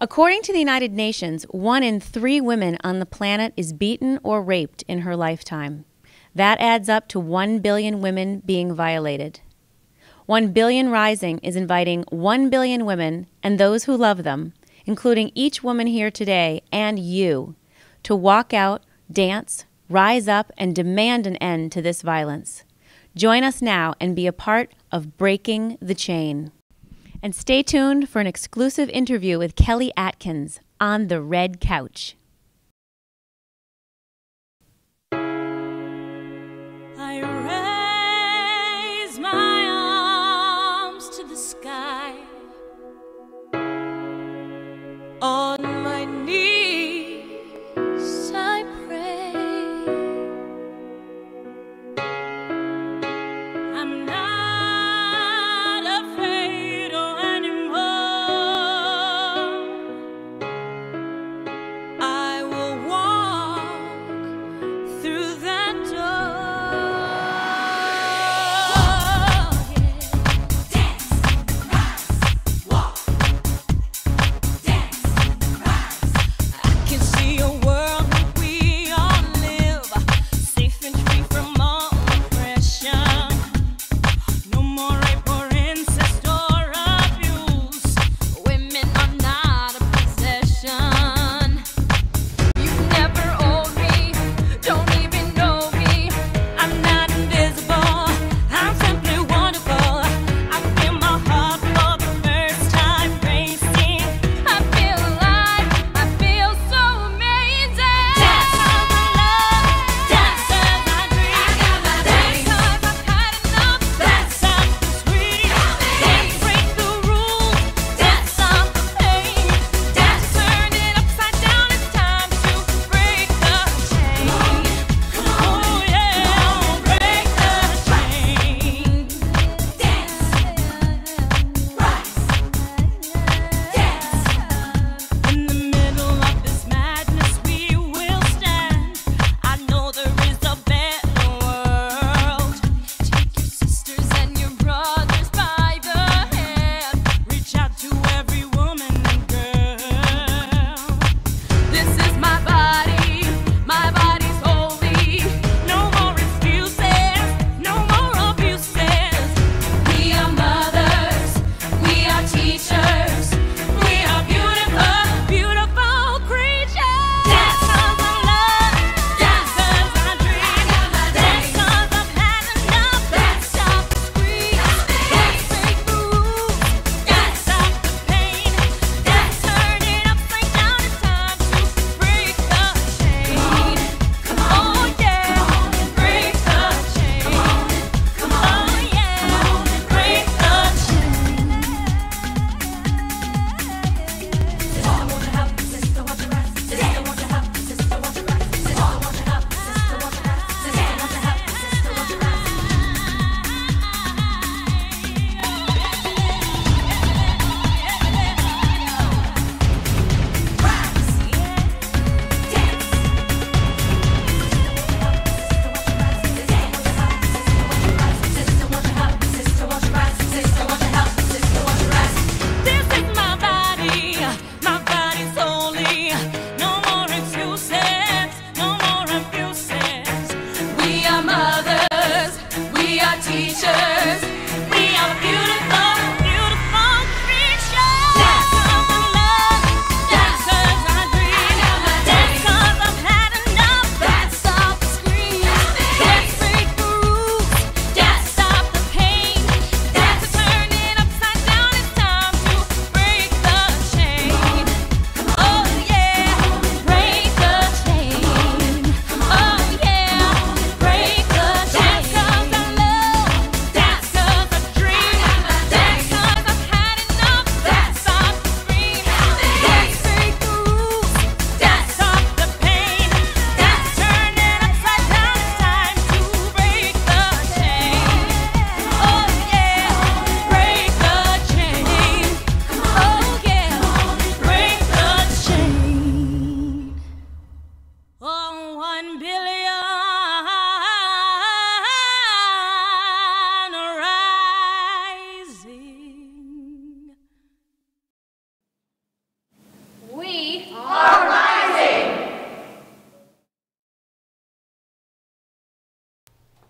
According to the United Nations, 1 in 3 women on the planet is beaten or raped in her lifetime. That adds up to 1 billion women being violated. 1 Billion Rising is inviting 1 billion women and those who love them, including each woman here today and you, to walk out, dance, rise up, and demand an end to this violence. Join us now and be a part of breaking the chain. And stay tuned for an exclusive interview with Kelly Atkins on the Red Couch. I raise my arms to the sky, on my knees I pray. I'm not afraid anymore.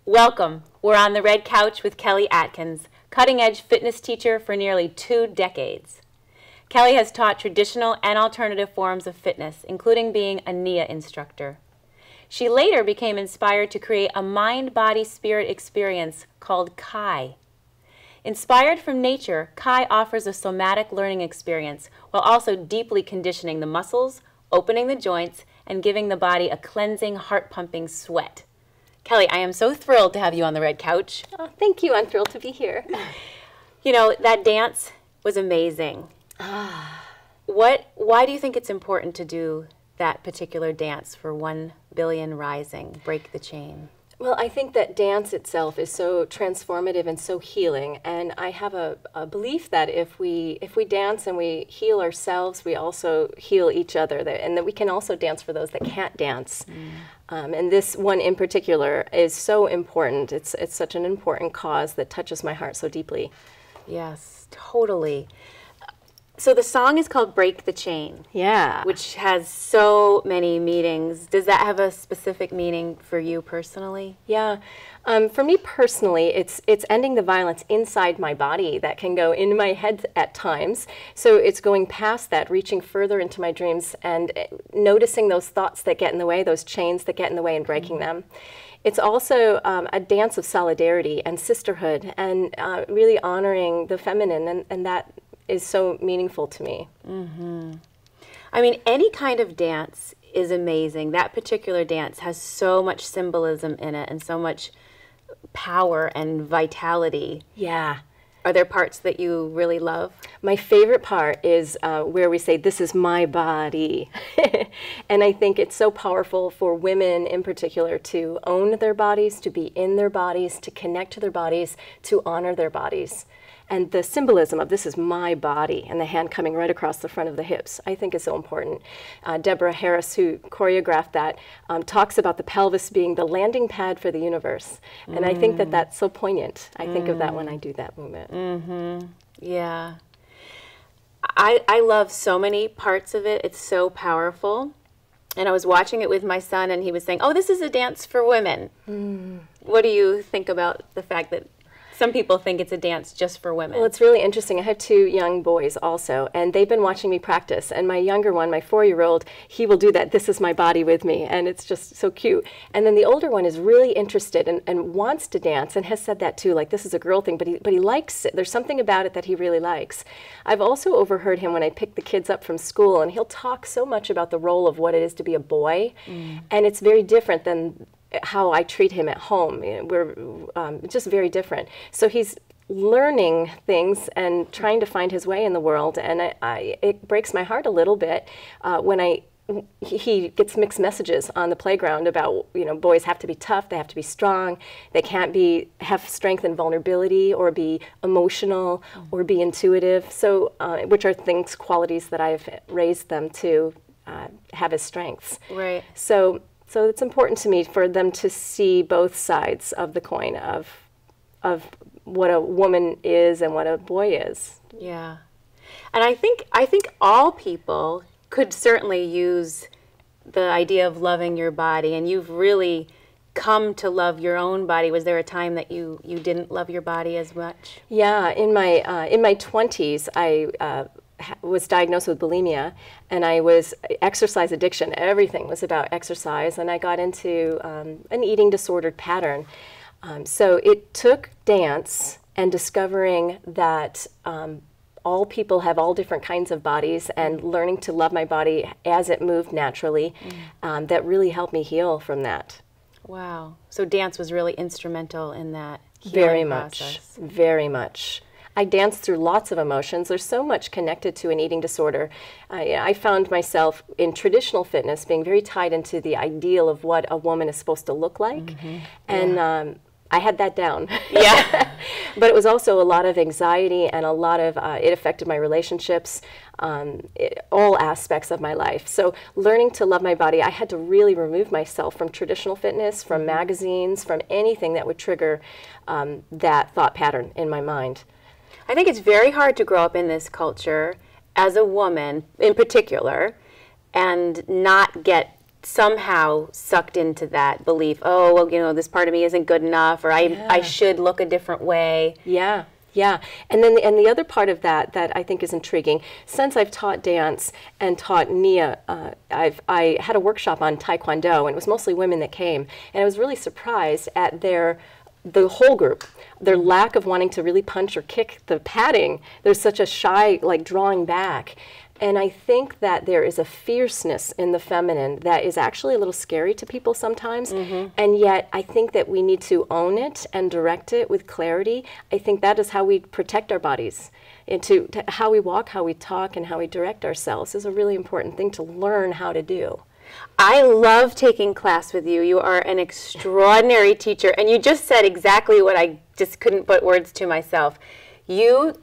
Welcome. We're on the red couch with Kelly Atkins, cutting-edge fitness teacher for nearly 2 decades. Kelly has taught traditional and alternative forms of fitness, including being a NIA instructor. She later became inspired to create a mind-body-spirit experience called Kai. Inspired from nature, Kai offers a somatic learning experience while also deeply conditioning the muscles, opening the joints, and giving the body a cleansing, heart-pumping sweat. Kelly, I am so thrilled to have you on the red couch. Oh, thank you. I'm thrilled to be here. You know, that dance was amazing. Why do you think it's important to do that particular dance for 1 billion rising, break the chain? Well, I think that dance itself is so transformative and so healing, and I have a belief that if we dance and we heal ourselves, we also heal each other, and that we can also dance for those that can't dance. And this one in particular is so important. It's such an important cause that touches my heart so deeply. Yes, totally. So the song is called Break the Chain. Yeah. Which has so many meanings. Does that have a specific meaning for you personally? Yeah. For me personally, it's ending the violence inside my body that can go into my head at times. So it's going past that, reaching further into my dreams and noticing those thoughts that get in the way, those chains that get in the way, and breaking them. It's also a dance of solidarity and sisterhood and really honoring the feminine, and that is so meaningful to me. I mean, any kind of dance is amazing. That particular dance has so much symbolism in it and so much power and vitality. Yeah. Are there parts that you really love? My favorite part is where we say, "This is my body." And I think it's so powerful for women in particular to own their bodies, to be in their bodies, to connect to their bodies, to honor their bodies. And the symbolism of "this is my body" and the hand coming right across the front of the hips, I think is so important. Deborah Harris, who choreographed that, talks about the pelvis being the landing pad for the universe. And I think that that's so poignant. I think of that when I do that movement. Yeah. I love so many parts of it. It's so powerful. And I was watching it with my son, and he was saying, "Oh, this is a dance for women." What do you think about the fact that some people think it's a dance just for women? Well, it's really interesting. I have 2 young boys also, and they've been watching me practice. And my younger one, my 4-year-old, he will do that "this is my body" with me, and it's just so cute. And then the older one is really interested and wants to dance and has said that too, like this is a girl thing, but he likes it. There's something about it that he really likes. I've also overheard him when I pick the kids up from school, and he'll talk so much about the role of what it is to be a boy, and it's very different than how I treat him at home. We're just very different. So he's learning things and trying to find his way in the world, and it breaks my heart a little bit when he gets mixed messages on the playground about, boys have to be tough, they have to be strong, they can't have strength and vulnerability or be emotional or be intuitive, so which are qualities that I've raised them to have as strengths. Right. So it's important to me for them to see both sides of the coin of what a woman is and what a boy is. Yeah. And I think all people could certainly use the idea of loving your body, and you've really come to love your own body. Was there a time that you didn't love your body as much? Yeah, in my 20s, I was diagnosed with bulimia, and I was exercise addiction. Everything was about exercise, and I got into an eating disordered pattern. So it took dance and discovering that all people have all different kinds of bodies, and learning to love my body as it moved naturally, that really helped me heal from that. Wow. So dance was really instrumental in that Very healing much, process. very much. I dance through lots of emotions. There's so much connected to an eating disorder. I found myself in traditional fitness being very tied into the ideal of what a woman is supposed to look like. And I had that down. Yeah. But it was also a lot of anxiety, and a lot of, it affected my relationships, all aspects of my life. So learning to love my body, I had to really remove myself from traditional fitness, from magazines, from anything that would trigger that thought pattern in my mind. I think it's very hard to grow up in this culture as a woman in particular and not get somehow sucked into that belief, oh, well, you know, this part of me isn't good enough, or I should look a different way. Yeah. Yeah, and then the other part of that I think is intriguing. Since I've taught dance and taught Nia, I had a workshop on Taekwondo, and it was mostly women that came, and I was really surprised at the whole group, their lack of wanting to really punch or kick the padding. There's such a shy, like, drawing back. And I think that there is a fierceness in the feminine that is actually a little scary to people sometimes. And yet I think that we need to own it and direct it with clarity. I think that is how we protect our bodies. To how we walk, how we talk, and how we direct ourselves is a really important thing to learn how to do. I love taking class with you. You are an extraordinary teacher. And you just said exactly what I just couldn't put words to myself. You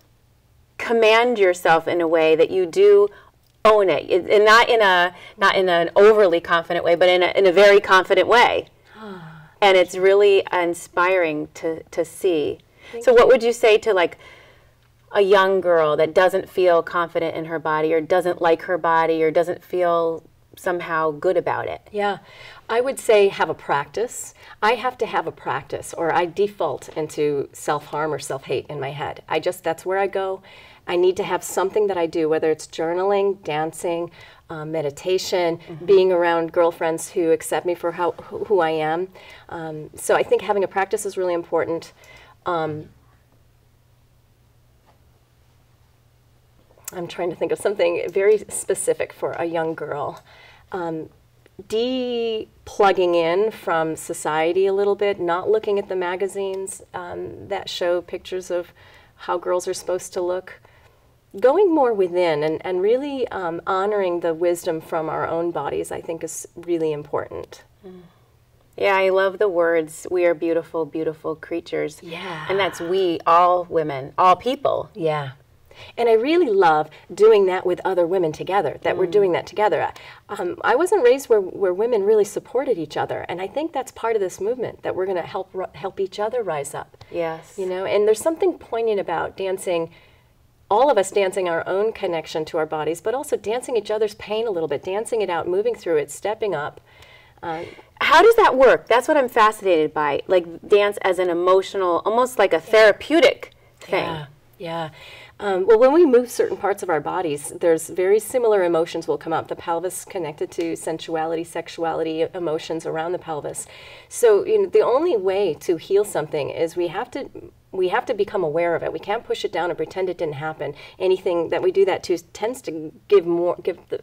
command yourself in a way that you do own it, and not in an overly confident way, but in a very confident way. And it's really inspiring to see. So what would you say to, like, a young girl that doesn't feel confident in her body, or doesn't like her body, or doesn't feel somehow good about it? Yeah, I would say have a practice. I have to have a practice, or I default into self-harm or self-hate in my head. That's where I go. I need to have something that I do, whether it's journaling, dancing, meditation, being around girlfriends who accept me for who I am. So I think having a practice is really important. I'm trying to think of something very specific for a young girl. Plugging in from society a little bit, not looking at the magazines that show pictures of how girls are supposed to look. Going more within and really honoring the wisdom from our own bodies, I think, is really important. Yeah, I love the words, we are beautiful, beautiful creatures. Yeah. And that's we, all women, all people. Yeah. And I really love doing that with other women together, that we're doing that together. I wasn't raised where women really supported each other, and I think that's part of this movement, that we're going to help each other rise up. Yes. You know, and there's something poignant about dancing, all of us dancing our own connection to our bodies, but also dancing each other's pain a little bit, dancing it out, moving through it, stepping up. How does that work? That's what I'm fascinated by, like dance as an emotional, almost like a therapeutic thing. Yeah, yeah. Well, when we move certain parts of our bodies, there's very similar emotions will come up. The pelvis connected to sensuality, sexuality, emotions around the pelvis. So, you know, the only way to heal something is we have to become aware of it. We can't push it down and pretend it didn't happen. Anything that we do that to tends to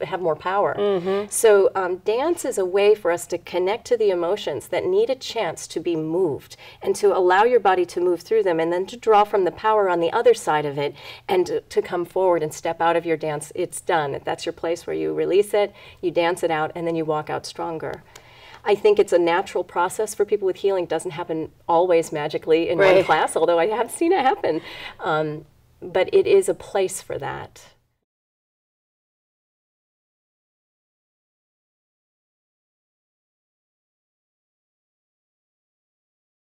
have more power. So dance is a way for us to connect to the emotions that need a chance to be moved, and to allow your body to move through them, and then to draw from the power on the other side of it, and to come forward and step out of your dance. It's done. That's your place where you release it, you dance it out, and then you walk out stronger. I think it's a natural process for people with healing. It doesn't happen always magically in one class, although I have seen it happen. But it is a place for that.